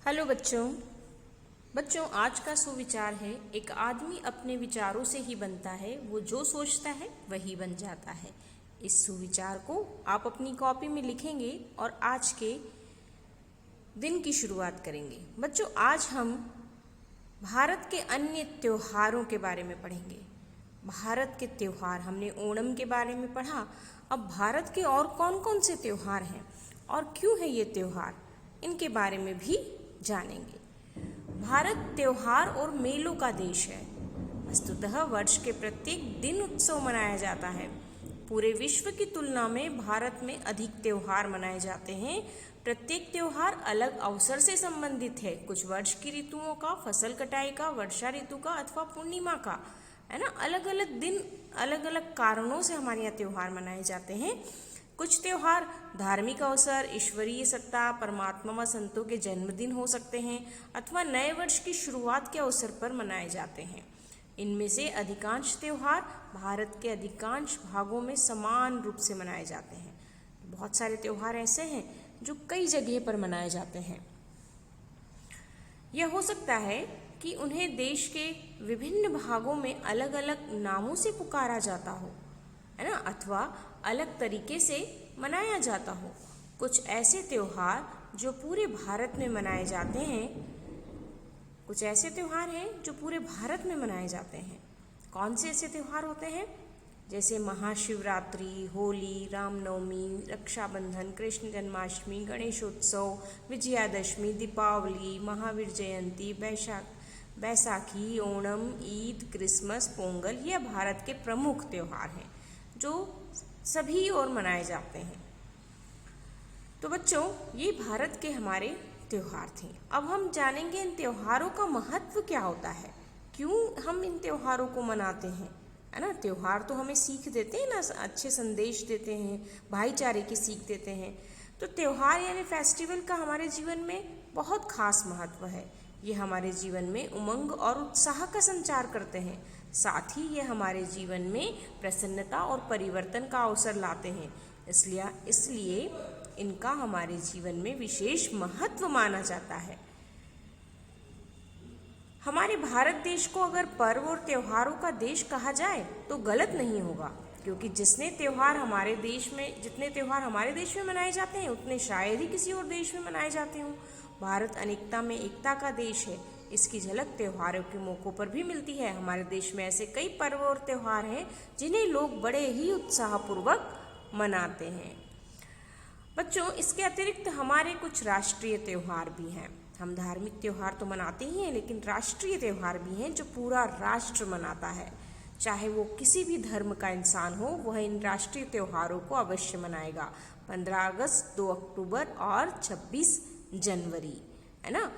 Hello बच्चों आज का सुविचार है, एक आदमी अपने विचारों से ही बनता है, वो जो सोचता है वही बन जाता है। इस सुविचार को आप अपनी कॉपी में लिखेंगे और आज के दिन की शुरुआत करेंगे। बच्चों आज हम भारत के अन्य त्योहारों के बारे में पढ़ेंगे। भारत के त्योहार, हमने ओणम के बारे में पढ़ा। अब भारत के और कौन कौन से त्योहार हैं और क्यों है ये त्योहार, इनके बारे में भी जानेंगे। भारत त्योहार और मेलों का देश है। वस्तुतः वर्ष के प्रत्येक दिन उत्सव मनाया जाता है। पूरे विश्व की तुलना में भारत में अधिक त्योहार मनाए जाते हैं। प्रत्येक त्योहार अलग अवसर से संबंधित है। कुछ वर्ष की ऋतुओं का, फसल कटाई का, वर्षा ऋतु का अथवा पूर्णिमा का, है ना। अलग अलग दिन, अलग अलग कारणों से हमारे यहाँ त्योहार मनाए जाते हैं। कुछ त्योहार धार्मिक अवसर, ईश्वरीय सत्ता, परमात्मा व संतों के जन्मदिन हो सकते हैं अथवा नए वर्ष की शुरुआत के अवसर पर मनाए जाते हैं। इनमें से अधिकांश त्योहार भारत के अधिकांश भागों में समान रूप से मनाए जाते हैं। बहुत सारे त्योहार ऐसे हैं जो कई जगह पर मनाए जाते हैं। यह हो सकता है कि उन्हें देश के विभिन्न भागों में अलग अलग नामों से पुकारा जाता हो, है ना, अथवा अलग तरीके से मनाया जाता हो। कुछ ऐसे त्योहार जो पूरे भारत में मनाए जाते हैं, कुछ ऐसे त्योहार हैं जो पूरे भारत में मनाए जाते हैं। कौन से ऐसे त्योहार होते हैं? जैसे महाशिवरात्रि, होली, रामनवमी, रक्षाबंधन, कृष्ण जन्माष्टमी, गणेशोत्सव, विजयादशमी, दीपावली, महावीर जयंती, बैसाखी, ओणम, ईद, क्रिसमस, पोंगल। ये भारत के प्रमुख त्योहार हैं जो सभी ओर मनाए जाते हैं। तो बच्चों ये भारत के हमारे त्योहार थे। अब हम जानेंगे इन त्योहारों का महत्व क्या होता है, क्यों हम इन त्योहारों को मनाते हैं, है ना। त्योहार तो हमें सीख देते हैं ना, अच्छे संदेश देते हैं, भाईचारे की सीख देते हैं। तो त्योहार यानी फेस्टिवल का हमारे जीवन में बहुत खास महत्व है। ये हमारे जीवन में उमंग और उत्साह का संचार करते हैं। साथ ही ये हमारे जीवन में प्रसन्नता और परिवर्तन का अवसर लाते हैं। इसलिए इनका हमारे जीवन में विशेष महत्व माना जाता है। हमारे भारत देश को अगर पर्व और त्योहारों का देश कहा जाए तो गलत नहीं होगा, क्योंकि जितने त्योहार हमारे देश में मनाए जाते हैं उतने शायद ही किसी और देश में मनाए जाते हों। भारत अनेकता में एकता का देश है। इसकी झलक त्योहारों के मौक़ों पर भी मिलती है। हमारे देश में ऐसे कई पर्व और त्योहार हैं जिन्हें लोग बड़े ही उत्साहपूर्वक मनाते हैं। बच्चों इसके अतिरिक्त हमारे कुछ राष्ट्रीय त्योहार भी हैं। हम धार्मिक त्योहार तो मनाते ही हैं, लेकिन राष्ट्रीय त्योहार भी हैं जो पूरा राष्ट्र मनाता है। चाहे वो किसी भी धर्म का इंसान हो, वह इन राष्ट्रीय त्योहारों को अवश्य मनाएगा। 15 अगस्त, 2 अक्टूबर और 26 जनवरी, है ना।